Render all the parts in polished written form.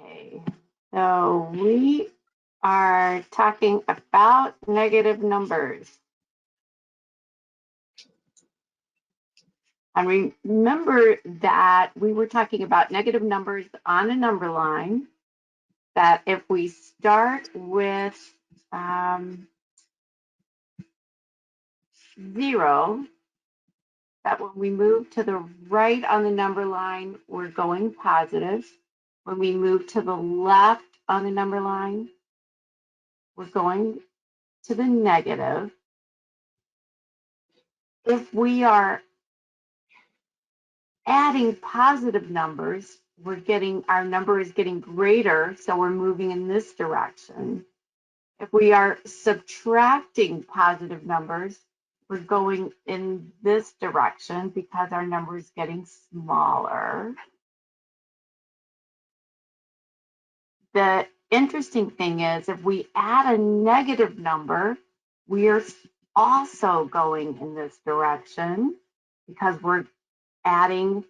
Okay, so we are talking about negative numbers. And remember that we were talking about negative numbers on a number line, that if we start with 0, that when we move to the right on the number line, we're going positive. When we move to the left on the number line, we're going to the negative. If we are adding positive numbers, our number is getting greater, so we're moving in this direction. If we are subtracting positive numbers, we're going in this direction because our number is getting smaller. The interesting thing is, if we add a negative number, we are also going in this direction because we're adding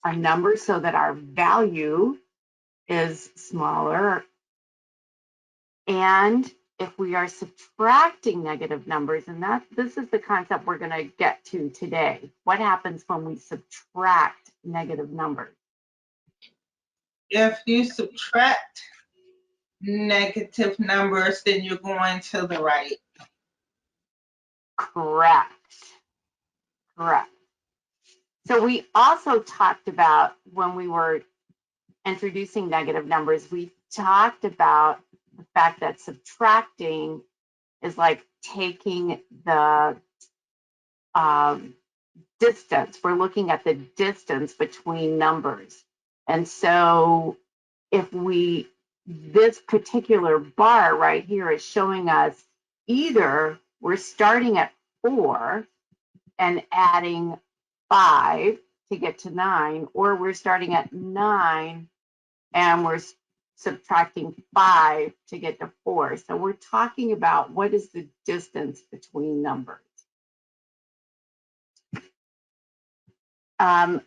a number so that our value is smaller. And if we are subtracting negative numbers, and this is the concept we're going to get to today. What happens when we subtract negative numbers? If you subtract negative numbers, then you're going to the right. Correct. So we also talked about, when we were introducing negative numbers, we talked about the fact that subtracting is like taking the distance. We're looking at the distance between numbers. And so if this particular bar right here is showing us either we're starting at 4 and adding 5 to get to 9, or we're starting at 9 and we're subtracting 5 to get to 4. So we're talking about what is the distance between numbers.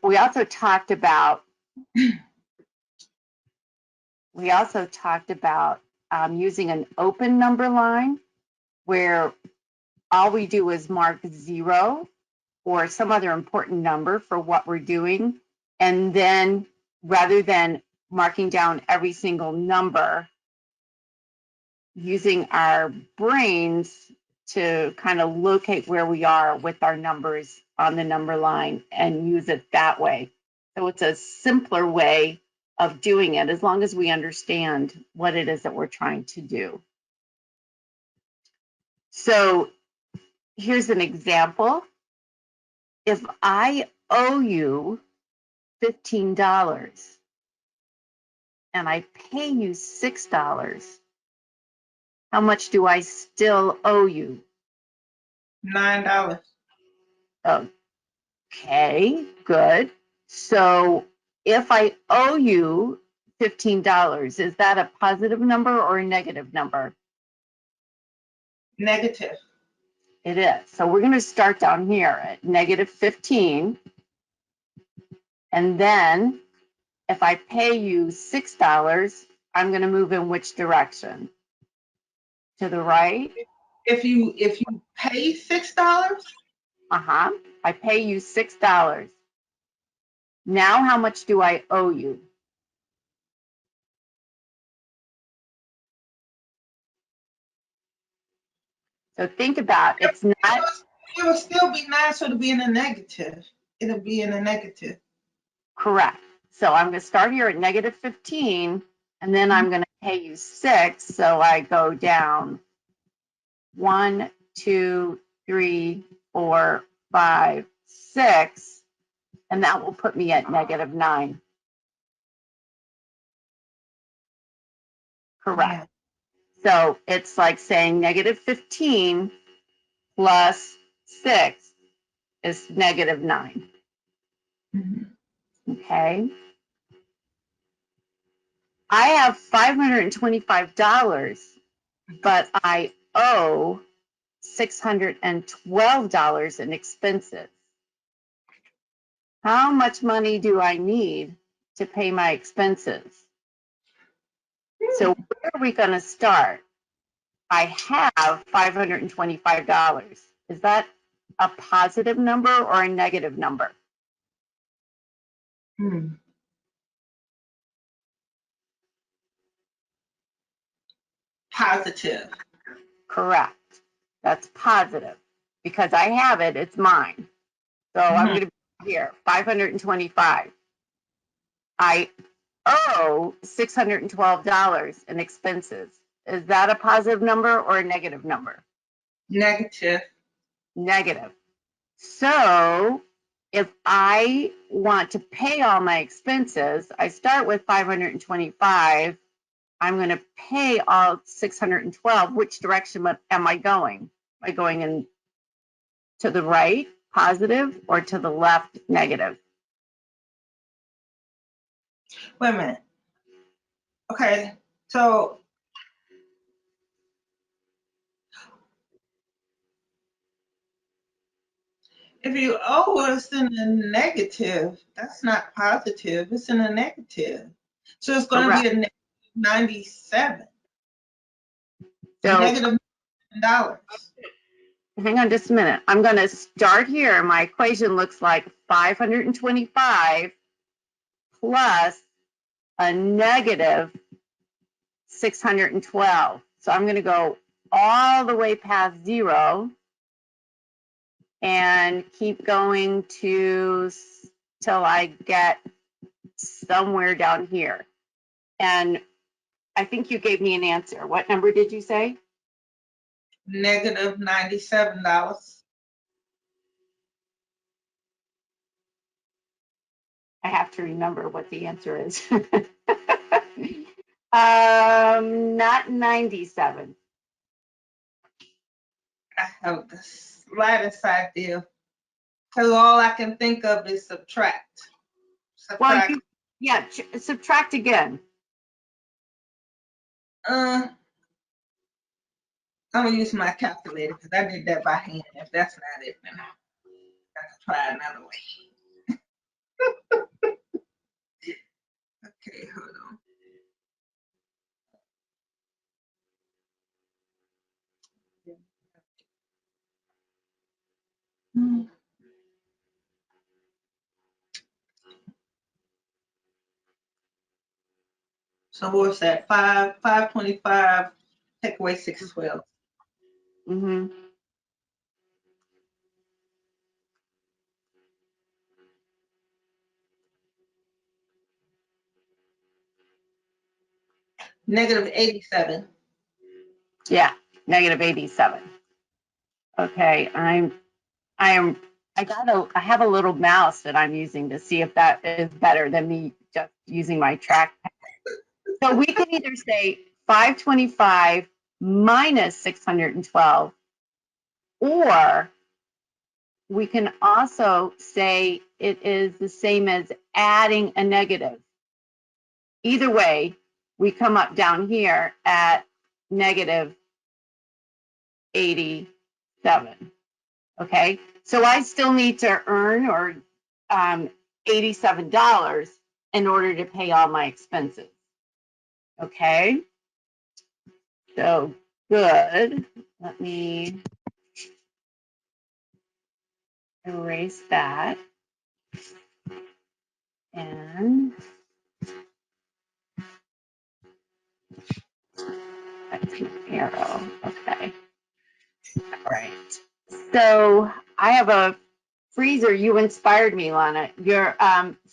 We also talked about using an open number line, where all we do is mark 0 or some other important number for what we're doing. And then rather than marking down every single number, using our brains to kind of locate where we are with our numbers on the number line and use it that way. So it's a simpler way of doing it, as long as we understand what it is that we're trying to do. So here's an example. If I owe you $15 and I pay you $6, how much do I still owe you? $9. Okay, good. So if I owe you $15, is that a positive number or a negative number? Negative. It is. So we're going to start down here at negative 15. And then if I pay you $6, I'm going to move in which direction? To the right? If you pay $6? I pay you $6. Now how much do I owe you? So think about it. It's not. It will still be nice, so it'll be in a negative. It'll be in a negative. Correct. So I'm going to start here at negative 15, and then I'm going to pay you 6. So I go down 1, 2, 3, 4, 5, 6, and that will put me at negative 9. Correct. So it's like saying negative 15 plus 6 is negative 9. Okay. I have $525, but I owe $612 in expenses. How much money do I need to pay my expenses? So where are we going to start? I have $525. Is that a positive number or a negative number? Positive. Correct. That's positive because I have it. It's mine. So I'm going to be here, 525. I owe $612 in expenses. Is that a positive number or a negative number? Negative. Negative. So if I want to pay all my expenses, I start with 525. I'm going to pay all 612. Which direction am I going? Am I going in to the right, positive, or to the left, negative? Wait a minute. Okay, so if you owe us in a negative, that's not positive. It's in a negative. So it's going to be a negative 97. So Negative $9. hang on just a minute. I'm going to start here. My equation looks like 525 plus a negative 612. So I'm going to go all the way past 0 and keep going till I get somewhere down here. And I think you gave me an answer. What number did you say? Negative $97. I have to remember what the answer is. Not 97. I have the slightest idea. Because all I can think of is subtract. Well, subtract again. I'm going to use my calculator because I did that by hand. If that's not it, then I can try another way. Okay, hold on. So what's that? 525, take away 612. Mm-hmm. Negative 87. Yeah, negative 87. Okay, I have a little mouse that I'm using to see if that is better than me just using my trackpad. So we can either say 525 minus 612, or we can also say it is the same as adding a negative. Either way, we come up down here at negative 87. Okay, so I still need to earn $87 in order to pay all my expenses. Okay, so good. Let me erase that. And that's an arrow. Okay. All right. So I have a freezer. You inspired me, Lana. Your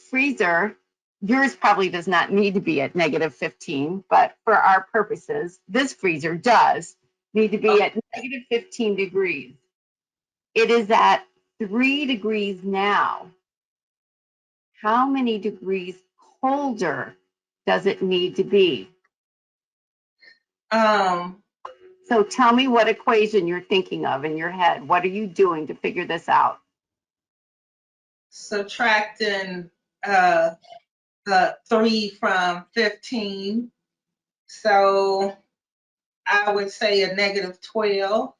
freezer, yours probably does not need to be at negative 15, but for our purposes, this freezer does need to be at negative 15 degrees. It is at 3 degrees now. How many degrees colder does it need to be? So tell me what equation you're thinking of in your head. What are you doing to figure this out? Subtracting the 3 from 15. So I would say a negative 12.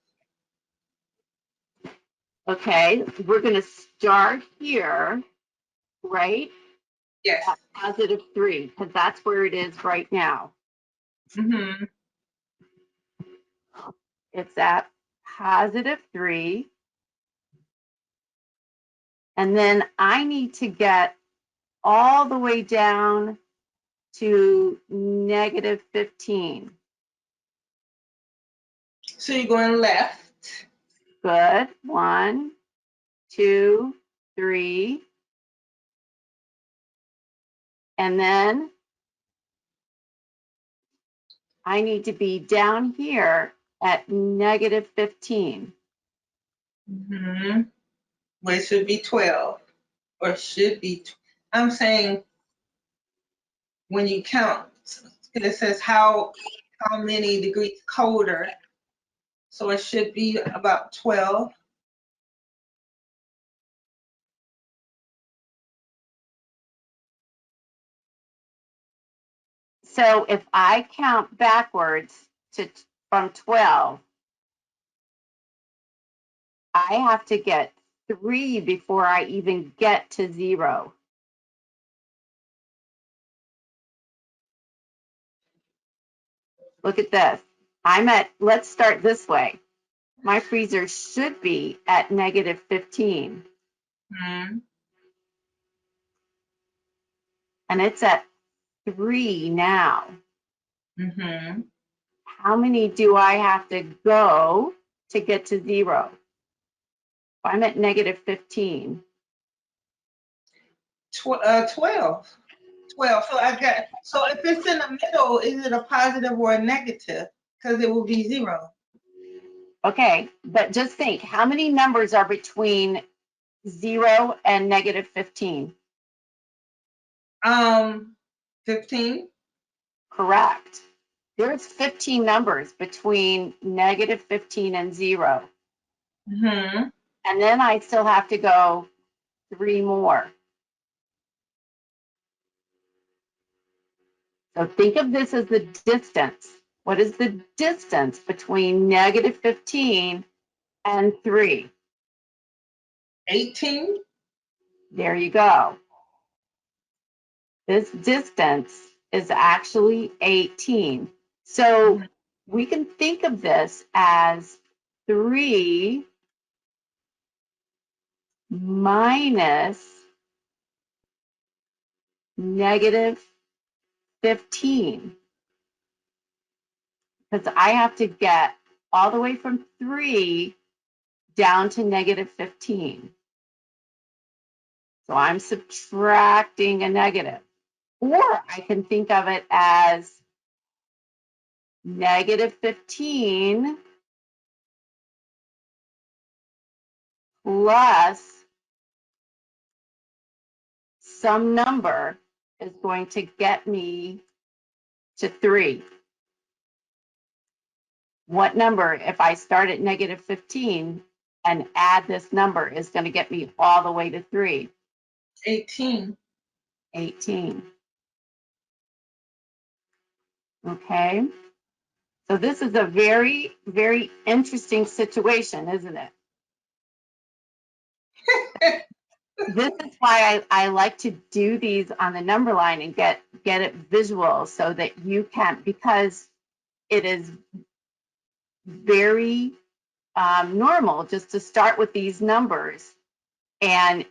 Okay, we're going to start here, right? Yes. At positive 3, because that's where it is right now. Mm-hmm. It's at +3. And then I need to get all the way down to -15. So you're going left. Good. 1, 2, 3. And then I need to be down here at -15. Mm-hmm. Well, it should be 12, or should be. I'm saying when you count, it says how many degrees colder. So it should be about 12. So if I count backwards from 12, I have to get 3 before I even get to 0. Look at this. Let's start this way. My freezer should be at -15. Mm-hmm. And it's at 3 now. Mm-hmm. How many do I have to go to get to 0? If I'm at -15. 12. 12. So if it's in the middle, is it a positive or a negative? Because it will be 0. Okay, but just think, how many numbers are between 0 and -15? 15. Correct. There's 15 numbers between -15 and 0. Mm-hmm. And then I still have to go 3 more. So think of this as the distance. What is the distance between -15 and 3? 18. There you go. This distance is actually 18. So we can think of this as 3 minus -15. Because I have to get all the way from 3 down to -15. So I'm subtracting a negative. Or I can think of it as -15 plus some number is going to get me to 3. What number, if I start at -15 and add this number, is going to get me all the way to 3? 18. 18. Okay. So this is a very, very interesting situation, isn't it? This is why I like to do these on the number line and get it visual so that you can, because it is very normal just to start with these numbers and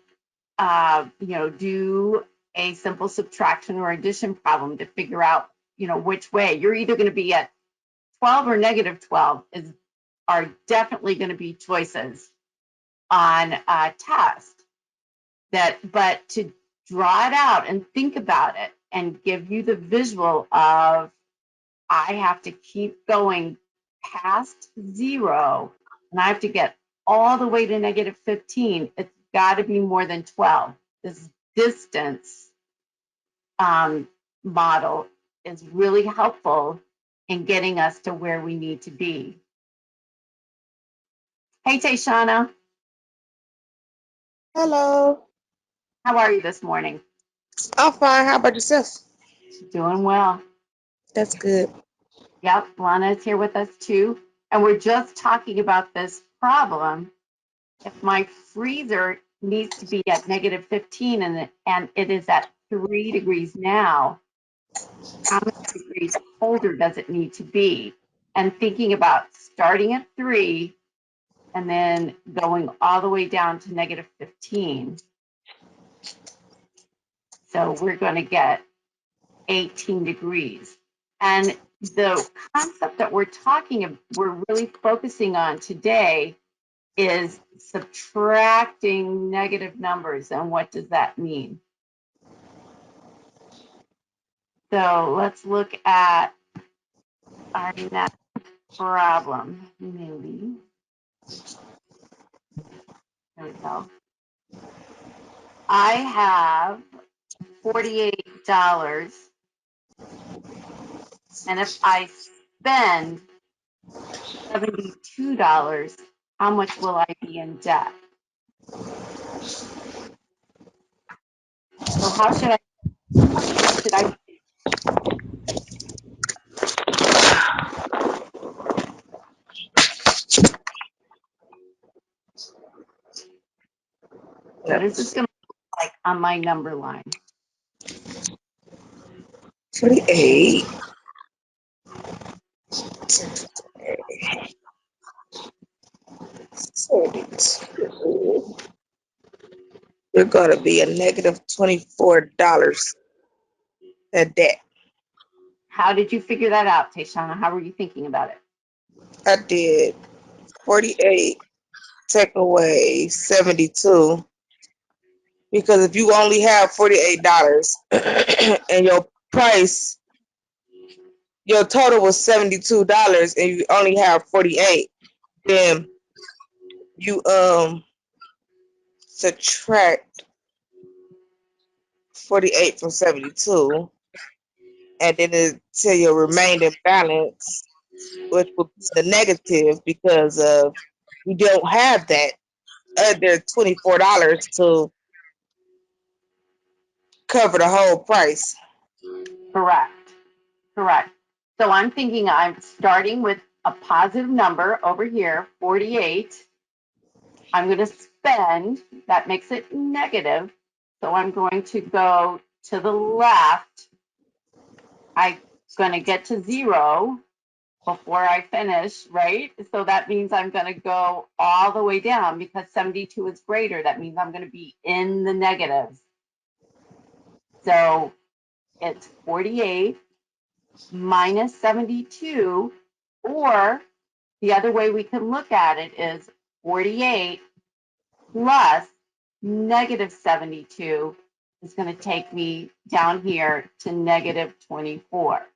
do a simple subtraction or addition problem to figure out which way. You're either going to be at 12 or -12 are definitely going to be choices on a test. But to draw it out and think about it and give you the visual of, I have to keep going past 0 and I have to get all the way to -15. It's got to be more than 12. This distance model is really helpful in getting us to where we need to be. Hey, Tayshana. Hello. How are you this morning? I'm fine. How about yourself? Doing well. That's good. Yep, Lana is here with us too. And we're just talking about this problem. If my freezer needs to be at -15 and it is at 3 degrees now, how many degrees colder does it need to be? And thinking about starting at 3 and then going all the way down to negative 15. So we're going to get 18 degrees. And the concept that we're really focusing on today is subtracting negative numbers. And what does that mean? So let's look at our next problem. Maybe. There we go. I have $48. And if I spend $72, how much will I be in debt? So how should I what is this going to look like on my number line? 48. We're going to be a negative $24 a day. How did you figure that out, Tayshana? How were you thinking about it? I did 48, take away 72. Because if you only have $48 and your price, your total was $72 and you only have 48, then you subtract 48 from 72, and then it tell your remaining balance, which will be the negative because of you don't have that other $24 to cover the whole price. Correct. So I'm thinking I'm starting with a positive number over here, 48. I'm going to spend, that makes it negative. So I'm going to go to the left. I'm going to get to 0 before I finish, right? So that means I'm going to go all the way down because 72 is greater. That means I'm going to be in the negatives. So it's 48 minus 72, or the other way we can look at it is 48 plus negative 72 is going to take me down here to negative 24.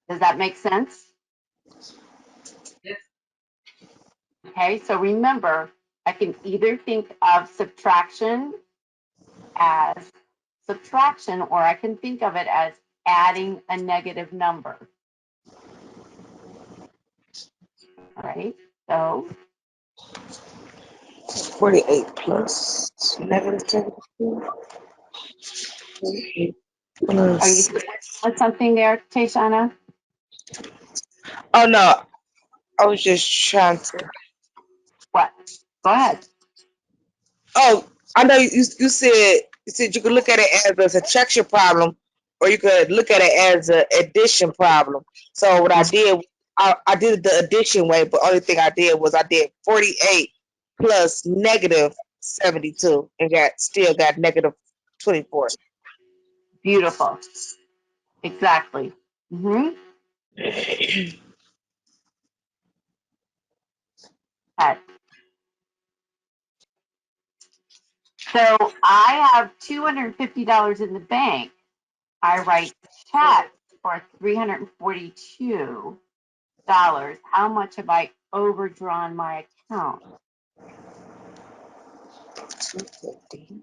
Does that make sense? Yes. Okay, so remember, I can either think of subtraction as subtraction, or I can think of it as adding a negative number. All right, so 48 plus negative 72. 48 are you plus. with something there, Tayshana? Oh no, I was just trying to. What? Go ahead. Oh, I know you said you could look at it as a subtraction problem, or you could look at it as an addition problem. So what I did, I did it the addition way, but only thing I did was I did 48 plus negative 72 and still got negative 24. Beautiful. Exactly. Okay. So I have $250 in the bank. I write checks for $342. How much have I overdrawn my account? 250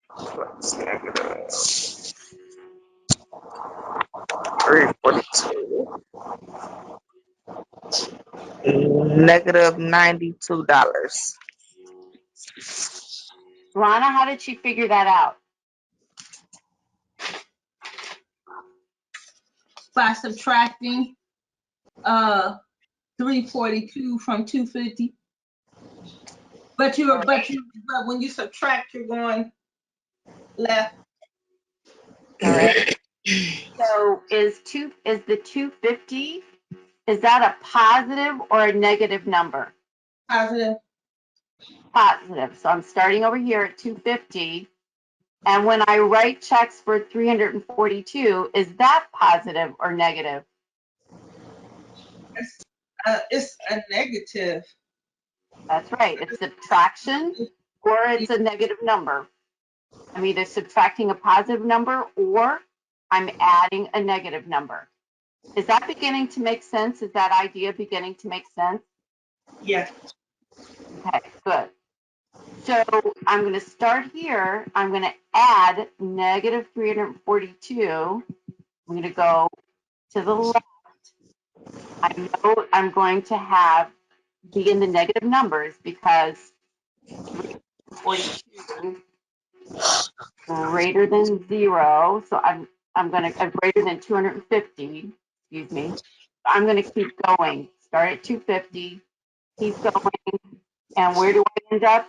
plus negative 342. Negative $92. Rana, how did she figure that out? By subtracting 342 from 250. But when you subtract, you're going left. All right. So is the 250, is that a positive or a negative number? Positive. Positive. So I'm starting over here at 250. And when I write checks for 342, is that positive or negative? It's a negative. That's right. It's subtraction or it's a negative number. I'm either subtracting a positive number or I'm adding a negative number. Is that beginning to make sense? Is that idea beginning to make sense? Yes. Okay, good. So I'm going to start here. I'm going to add negative 342. I'm going to go to the left. I know I'm going to be in the negative numbers because 342 greater than 0. So I'm going to greater than 250. Excuse me. I'm going to keep going. Start at 250. Keep going. And where do I end up?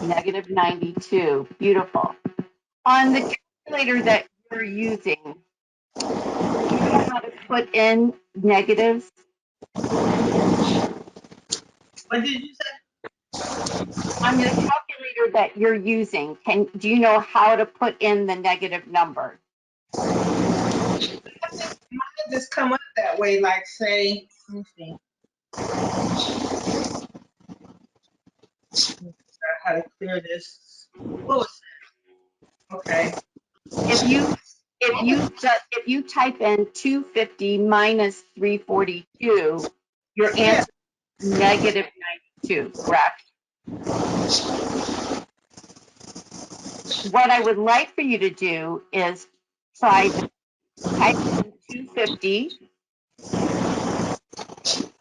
Negative 92. Beautiful. On the calculator that you're using, do you know how to put in negatives? What did you say? On the calculator that you're using, do you know how to put in the negative number? Mine just come up that way, like say, let me see. How to clear this. What was that? Okay. If you type in 250 minus 342, your answer is negative 92, correct? What I would like for you to do is try to type in 250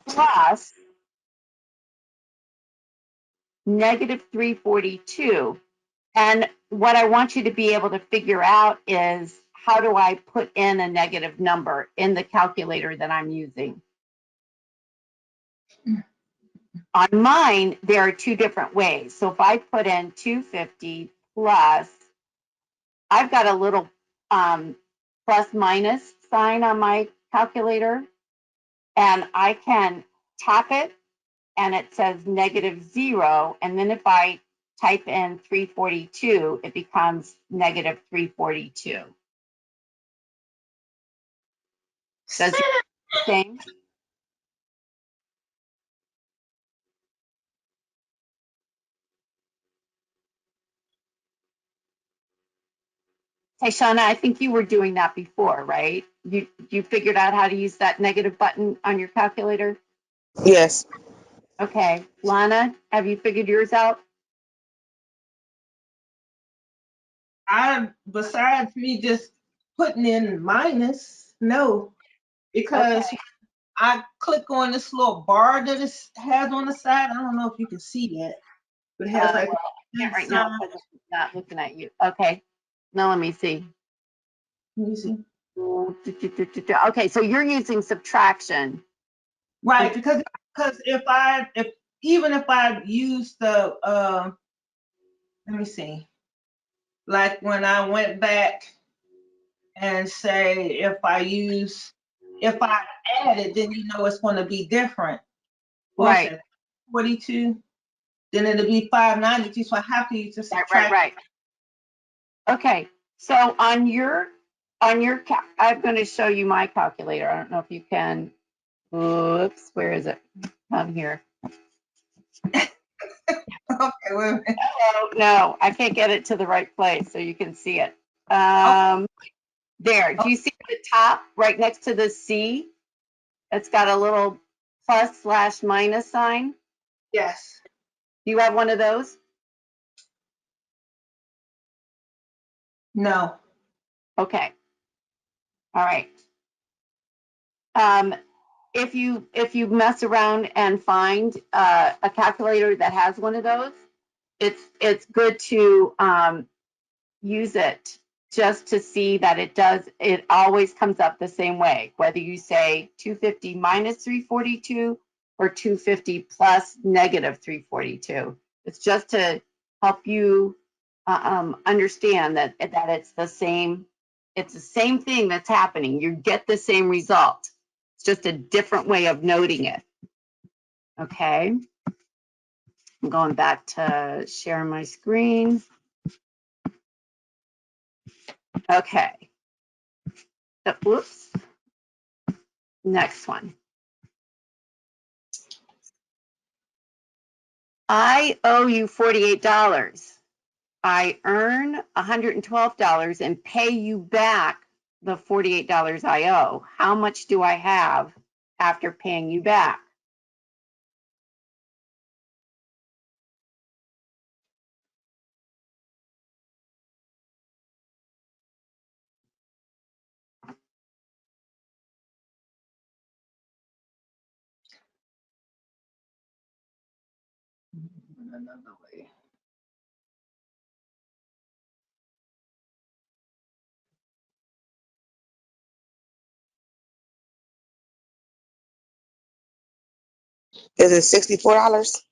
plus negative 342. And what I want you to be able to figure out is, how do I put in a negative number in the calculator that I'm using? On mine, there are two different ways. So if I put in 250 plus, I've got a little plus minus sign on my calculator, and I can tap it and it says negative 0. And then if I type in 342, it becomes negative 342. Does it same? Hey, Shauna, I think you were doing that before, right? You figured out how to use that negative button on your calculator? Yes. Okay. Lana, have you figured yours out? Besides me just putting in minus, no, because Okay. I click on this little bar that it has on the side. I don't know if you can see that, but it has like Well, I can't right now because I'm not looking at you. Okay. Now let me see. Let me see. Okay, so you're using subtraction. Right, because even if I use the let me see, like when I went back and say if I add it, then it's going to be different. Right. 42, then it'll be 592. So I have to use the subtract. Right. Okay, so on your I'm going to show you my calculator. I don't know if you can. Oops, where is it? Come here. Okay, wait a minute. Oh, no, I can't get it to the right place so you can see it. There. Do you see the top right next to the C? It's got a little plus / minus sign. Yes. Do you have one of those? No. Okay. All right. If you mess around and find a calculator that has one of those, it's good to use it just to see that it always comes up the same way, whether you say 250 minus 342 or 250 plus negative 342. It's just to help you understand that it's the same thing that's happening. You get the same result. It's just a different way of noting it. Okay. I'm going back to sharing my screen. Okay. Whoops. Next one. I owe you $48. I earn $112 and pay you back the $48 I owe. How much do I have after paying you back? Another way. Is it $64?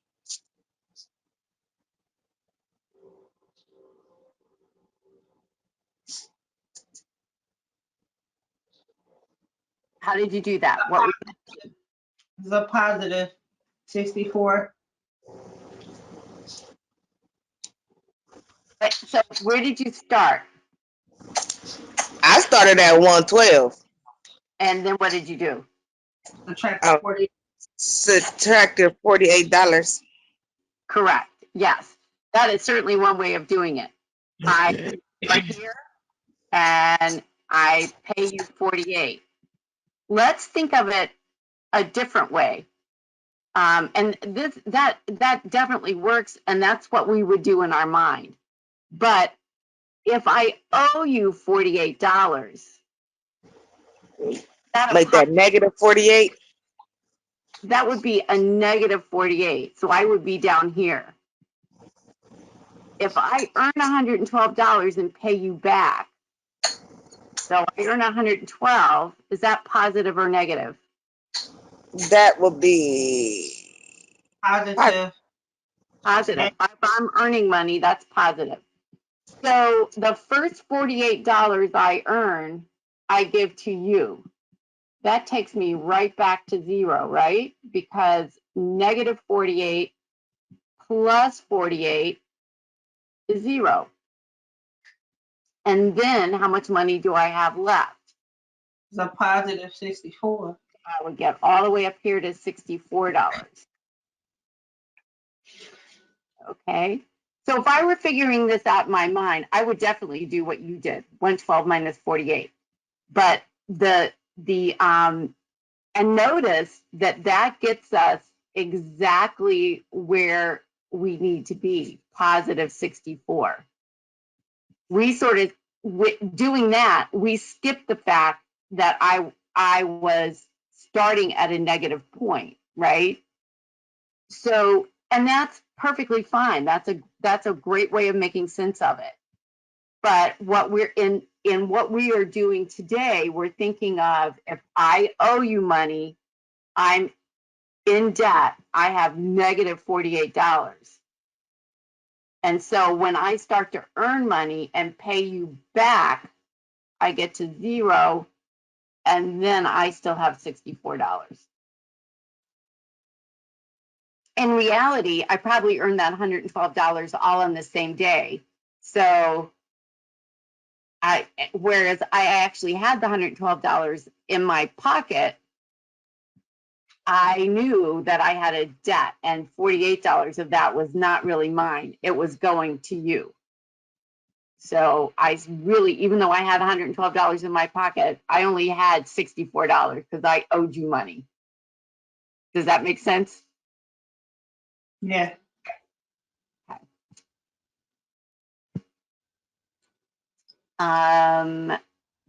How did you do that? What? It's a positive 64. So where did you start? I started at 112. And then what did you do? Subtract Oh, 40. subtracted $48. Correct. Yes. That is certainly one way of doing it. I start here and I pay you 48. Let's think of it a different way. And that definitely works, and that's what we would do in our mind. But if I owe you $48, Like that negative 48. that would be a negative 48. So I would be down here. If I earn $112 and pay you back, so I earn 112, is that positive or negative? That will be Positive. Positive. If I'm earning money, that's positive. So the first $48 I earn, I give to you. That takes me right back to zero, right? Because negative 48 plus 48 is zero. And then how much money do I have left? It's a positive 64. I would get all the way up here to $64. Okay. So if I were figuring this out in my mind, I would definitely do what you did, 112 minus 48. But and notice that gets us exactly where we need to be, positive 64. We sort of, doing that, we skipped the fact that I was starting at a negative point, right? So, and that's perfectly fine. That's a great way of making sense of it. But what we're in what we are doing today, we're thinking of, if I owe you money, I'm in debt, I have negative $48. And so when I start to earn money and pay you back, I get to zero, and then I still have $64. In reality, I probably earned that $112 all on the same day. So whereas I actually had the $112 in my pocket, I knew that I had a debt, and $48 of that was not really mine. It was going to you. So I really, even though I had $112 in my pocket, I only had $64 because I owed you money. Does that make sense? Yeah.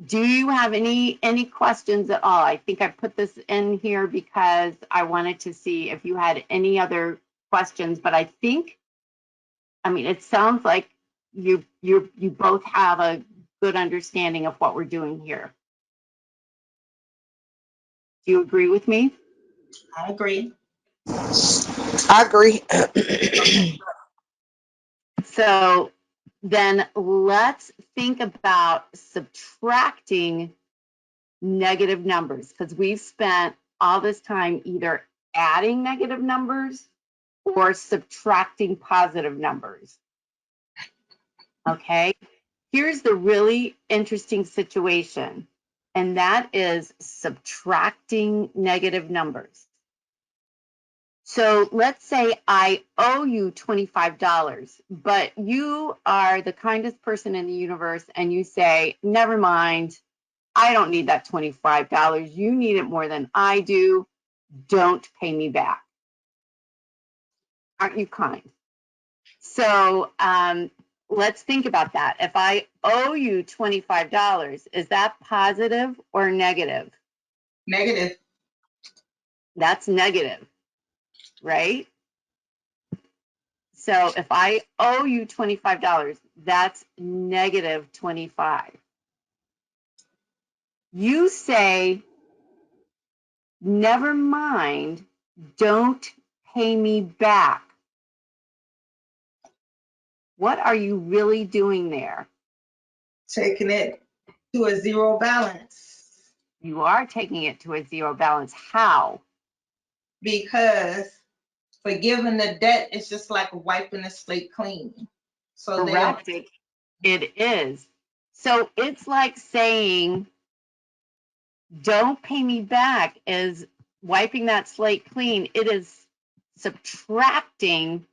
Do you have any questions at all? I think I put this in here because I wanted to see if you had any other questions, but I mean, it sounds like you both have a good understanding of what we're doing here. Do you agree with me? I agree. I agree. So then let's think about subtracting negative numbers, because we've spent all this time either adding negative numbers or subtracting positive numbers. Okay, here's the really interesting situation, and that is subtracting negative numbers. So let's say I owe you $25, but you are the kindest person in the universe and you say, never mind, I don't need that $25. You need it more than I do. Don't pay me back. Aren't you kind? So let's think about that. If I owe you $25, is that positive or negative? Negative. That's negative, right? So if I owe you $25, that's negative 25. You say, never mind, don't pay me back. What are you really doing there? Taking it to a zero balance. You are taking it to a zero balance. How? Because forgiving the debt is just like wiping the slate clean. So Correct. It is. So it's like saying, don't pay me back is wiping that slate clean. It is subtracting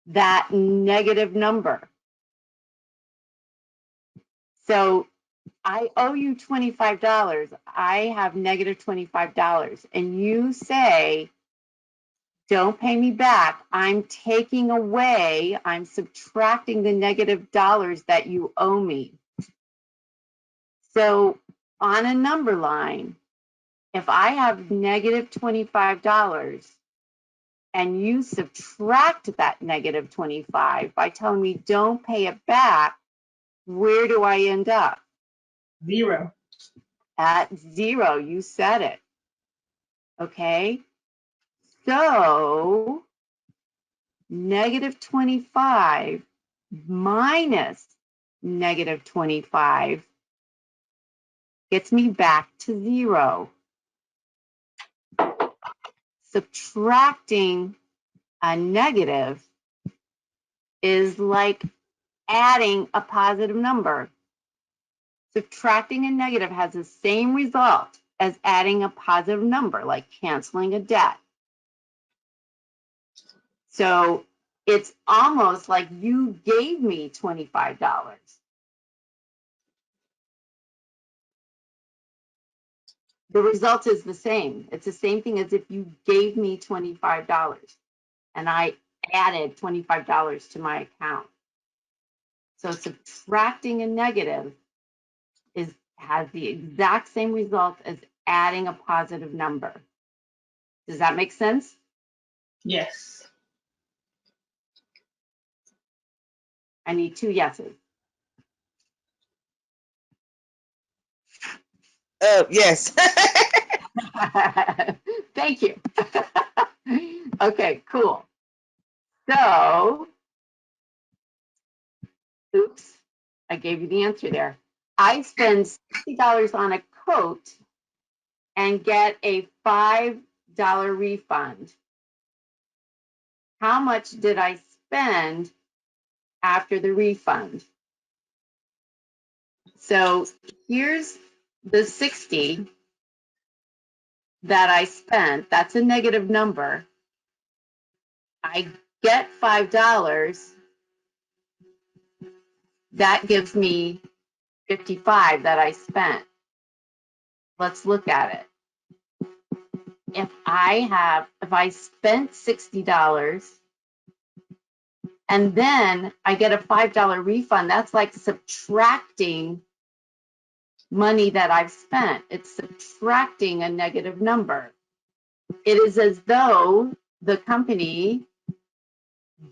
that negative number. So I owe you $25. I have negative $25. And you say, don't pay me back. I'm taking away, I'm subtracting the negative dollars that you owe me. So on a number line, if I have negative $25 and you subtract that negative 25 by telling me don't pay it back, where do I end up? zero. At zero. You said it. Okay. So negative 25 minus negative 25 gets me back to zero. Subtracting a negative is like adding a positive number. Subtracting a negative has the same result as adding a positive number, like canceling a debt. So it's almost like you gave me $25. The result is the same. It's the same thing as if you gave me $25 and I added $25 to my account. So subtracting a negative has the exact same result as adding a positive number. Does that make sense? Yes. I need 2 yeses. Yes. Thank you. Okay, cool. So, oops, I gave you the answer there. I spend $60 on a coat and get a $5 refund. How much did I spend after the refund? So here's the 60 that I spent. That's a negative number. I get $5. That gives me 55 that I spent. Let's look at it. If I spent $60 and then I get a $5 refund, that's like subtracting money that I've spent. It's subtracting a negative number. It is as though the company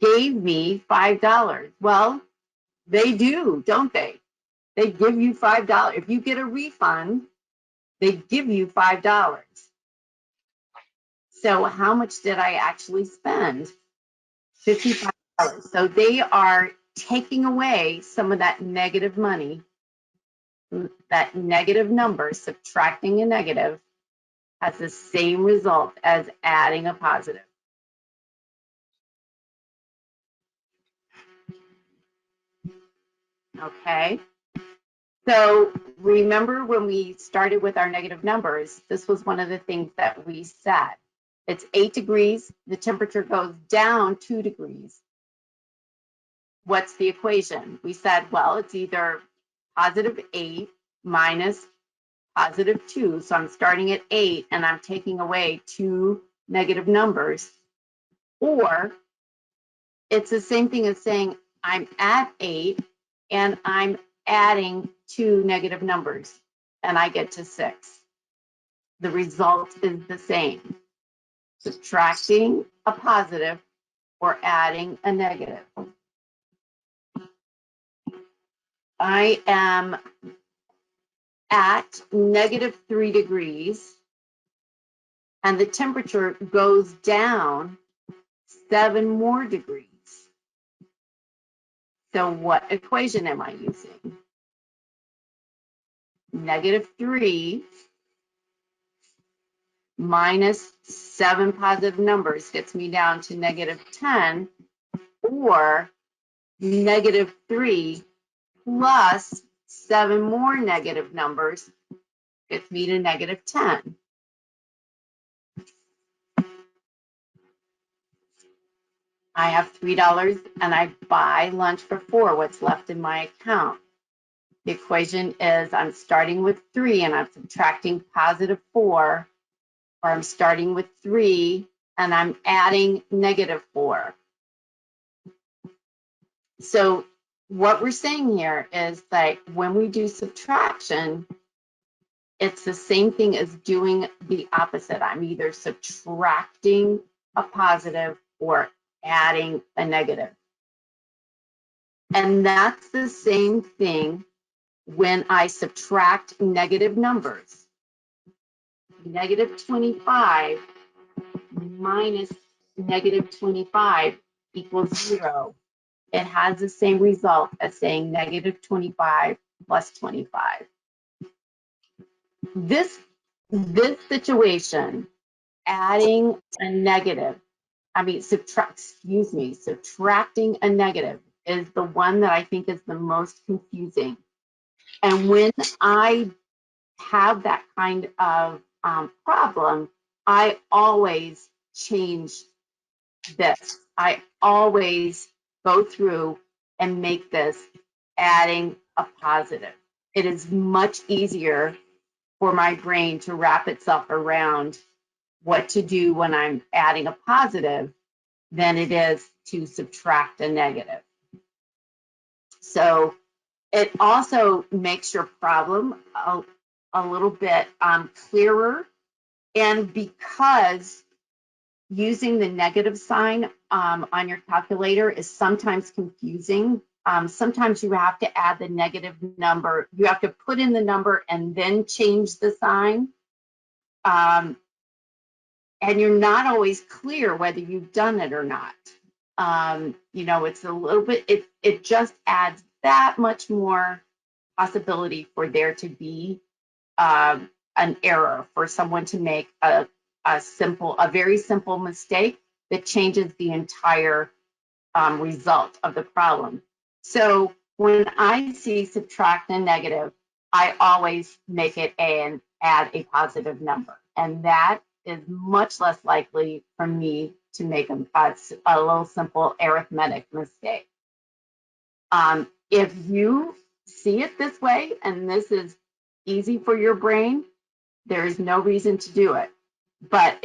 gave me $5. Well, they do, don't they? They give you $5. If you get a refund, they give you $5. So how much did I actually spend? $55. So they are taking away some of that negative money, that negative number, subtracting a negative has the same result as adding a positive. Okay. So remember when we started with our negative numbers, this was one of the things that we said. It's 8 degrees, the temperature goes down 2 degrees. What's the equation? We said, well, it's either +8 minus +2. So I'm starting at 8 and I'm taking away 2 negative numbers. Or it's the same thing as saying I'm at 8 and I'm adding 2 negative numbers and I get to 6. The result is the same. Subtracting a positive or adding a negative. I am at -3 degrees and the temperature goes down 7 more degrees. So what equation am I using? -3 minus 7 positive numbers gets me down to -10, or -3 plus 7 more negative numbers gets me to -10. I have $3 and I buy lunch for 4. What's left in my account? The equation is I'm starting with 3 and I'm subtracting +4, or I'm starting with 3 and I'm adding -4. So what we're saying here is that when we do subtraction, it's the same thing as doing the opposite. I'm either subtracting a positive or adding a negative. And that's the same thing when I subtract negative numbers. -25 minus -25 equals 0. It has the same result as saying -25 plus 25. This situation, adding a negative, subtracting a negative is the one that I think is the most confusing. And when I have that kind of problem, I always change this. I always go through and make this adding a positive. It is much easier for my brain to wrap itself around what to do when I'm adding a positive than it is to subtract a negative. So it also makes your problem a little bit clearer. And because using the negative sign on your calculator is sometimes confusing, sometimes you have to add the negative number. You have to put in the number and then change the sign. And you're not always clear whether you've done it or not. It's a little bit, it just adds that much more possibility for there to be an error, for someone to make a very simple mistake that changes the entire result of the problem. So when I see subtract and negative, I always make it and add a positive number. And that is much less likely for me to make a little simple arithmetic mistake. If you see it this way and this is easy for your brain, there is no reason to do it. But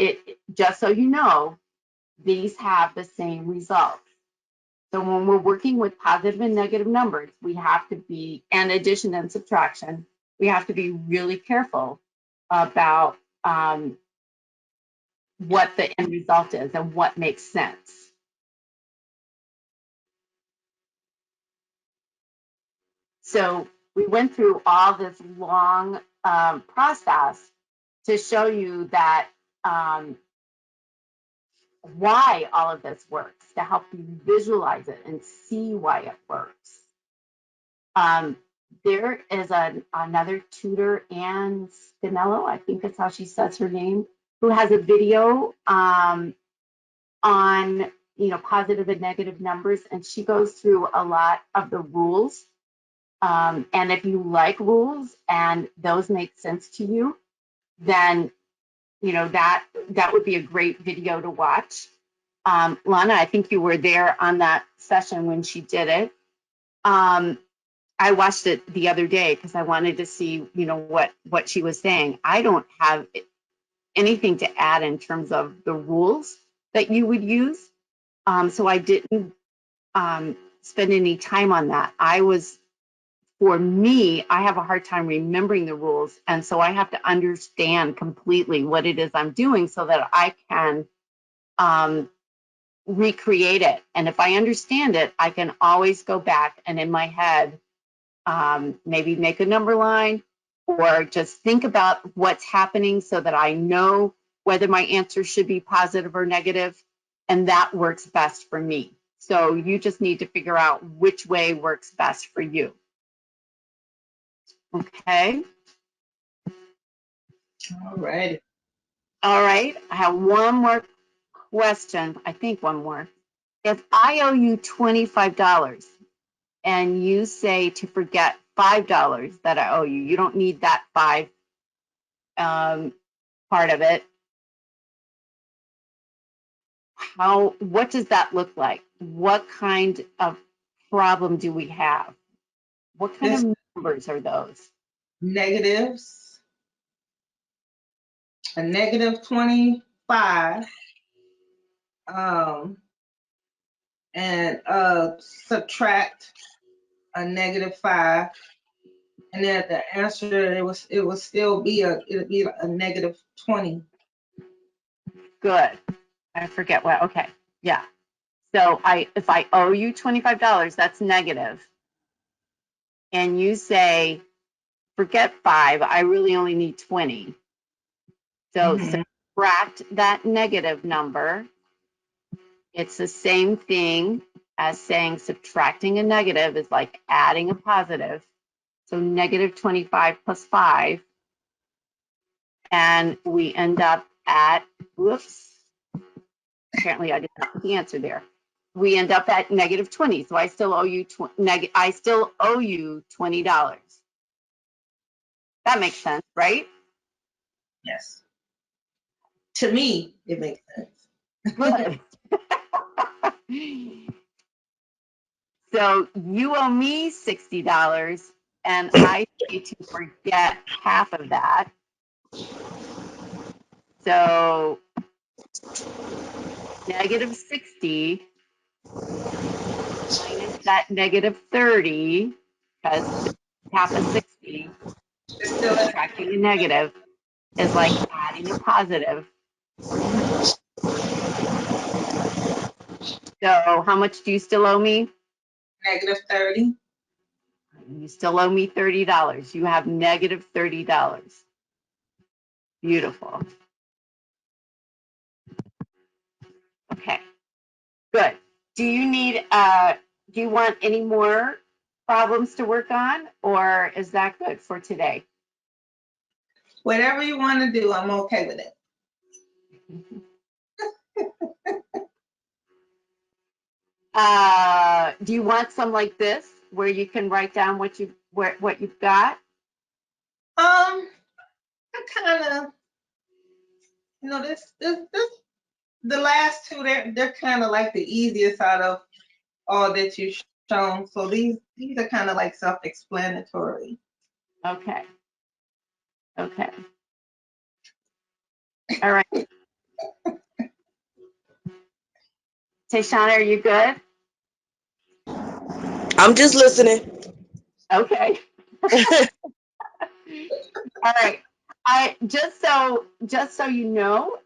just so you know, these have the same result. So when we're working with positive and negative numbers, we have to be, and addition and subtraction, we have to be really careful about what the end result is and what makes sense. So we went through all this long process to show you that why all of this works, to help you visualize it and see why it works. There is another tutor, Ann Spinello, I think that's how she says her name, who has a video on positive and negative numbers, and she goes through a lot of the rules. And if you like rules and those make sense to you, then that would be a great video to watch. Lana, I think you were there on that session when she did it. I watched it the other day because I wanted to see, what she was saying. I don't have anything to add in terms of the rules that you would use. So I didn't spend any time on that. For me, I have a hard time remembering the rules. And so I have to understand completely what it is I'm doing so that I can recreate it. And if I understand it, I can always go back and in my head, maybe make a number line or just think about what's happening so that I know whether my answer should be positive or negative. And that works best for me. So you just need to figure out which way works best for you. Okay. All right. All right. I have one more question. I think one more. If I owe you $25 and you say to forget $5 that I owe you, you don't need that five part of it. What does that look like? What kind of problem do we have? What kind of numbers are those? Negatives. A negative 25. And subtract a negative 5. And then the answer it would still be a negative 20. Good. I forget what. Okay. Yeah. So if I owe you $25, that's negative. And you say, forget 5, I really only need 20. So subtract that negative number. It's the same thing as saying subtracting a negative is like adding a positive. So negative 25 plus 5. And we end up at, whoops, apparently I did not put the answer there. We end up at negative 20. So I still owe you $20. That makes sense, right? Yes. To me, it makes sense. Good. So you owe me $60 and I say to forget half of that. So negative 60 minus that negative 30, because half of 60, subtracting a negative, is like adding a positive. So how much do you still owe me? Negative 30. You still owe me $30. You have negative $30. Beautiful. Okay, good. Do you want any more problems to work on, or is that good for today? Whatever you want to do, I'm okay with it. Do you want some like this where you can write down what you've got? I kind of, the last two, they're kind of like the easiest out of all that you've shown. So these are kind of like self-explanatory. Okay. Okay. All right. Tayshana, are you good? I'm just listening. Okay. All right. I just so you know,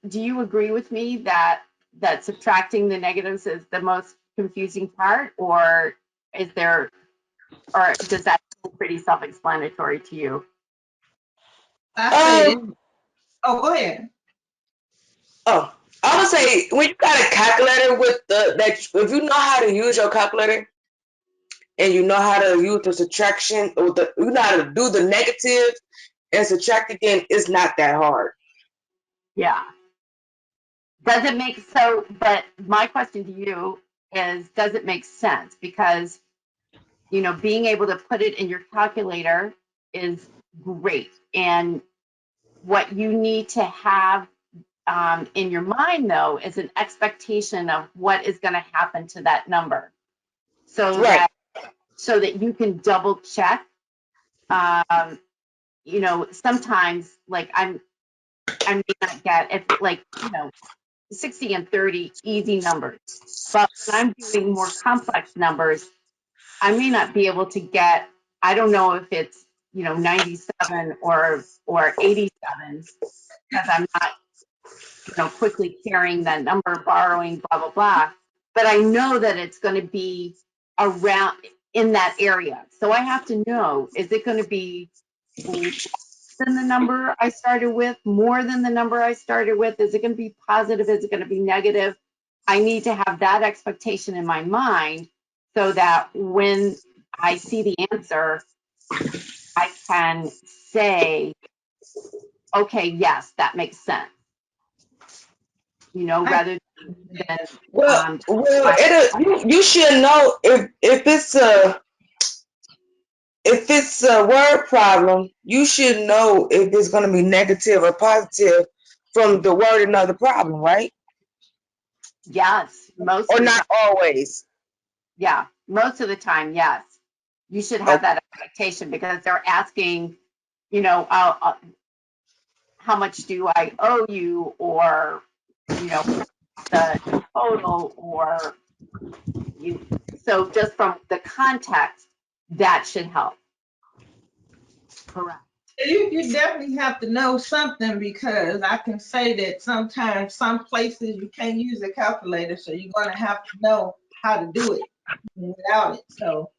do you agree with me that subtracting the negatives is the most confusing part, or is there, or does that seem pretty self-explanatory to you? I say, Um, oh, go ahead. oh, I would say when you got a calculator with that, if you know how to use your calculator and you know how to use the subtraction or you know how to do the negative and subtract again, it's not that hard. Yeah. Does it make so? But my question to you is, does it make sense? Because, you know, being able to put it in your calculator is great. And what you need to have in your mind, though, is an expectation of what is going to happen to that number, so Right. that you can double check. You know, sometimes like I may not get, if like, you know, 60 and 30 easy numbers, but when I'm doing more complex numbers, I may not be able to get, I don't know if it's, you know, 97 or 87, because I'm not, you know, quickly carrying that number, borrowing, blah, blah, blah. But I know that it's going to be around in that area. So I have to know, is it going to be less than the number I started with, more than the number I started with? Is it going to be positive? Is it going to be negative? I need to have that expectation in my mind so that when I see the answer, I can say, okay, yes, that makes sense. You know, I, rather than Well, I, you should know if it's a word problem, you should know if it's going to be negative or positive from the wording of the problem, right? yes, most Or of the time, not always. yeah, most of the time, yes. You should have Okay. that expectation, because they're asking, you know, how much do I owe you, or, you know, the total, or you. So just from the context, that should help. Correct. you definitely have to know something, because I can say that sometimes some places you can't use a calculator, so you're going to have to know how to do it without it. So,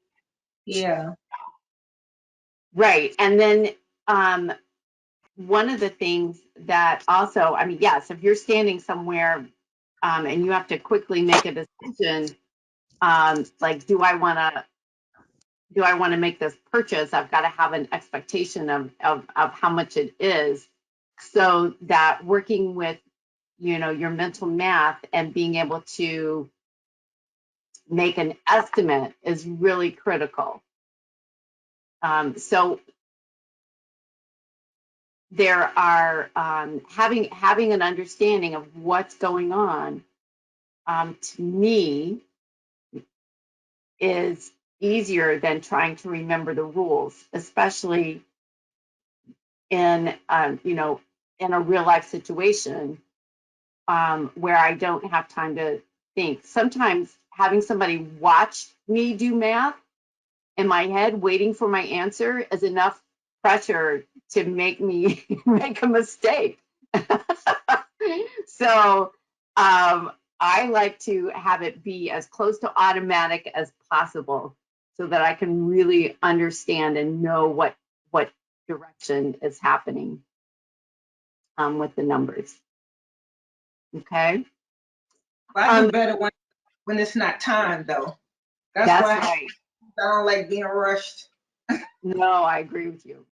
yeah. Right. And then one of the things that also, I mean, yes, if you're standing somewhere and you have to quickly make a decision, like, do I want to make this purchase? I've got to have an expectation of how much it is, so that working with, you know, your mental math and being able to make an estimate is really critical. So there are having an understanding of what's going on, to me, is easier than trying to remember the rules, especially in you know, in a real life situation, where I don't have time to think. Sometimes having somebody watch me do math in my head, waiting for my answer, is enough pressure to make me make a mistake. So I like to have it be as close to automatic as possible, so that I can really understand and know what direction is happening with the numbers. Okay. But I do better when it's not time, though. That's That's why right. I don't like being rushed. No, I agree with you.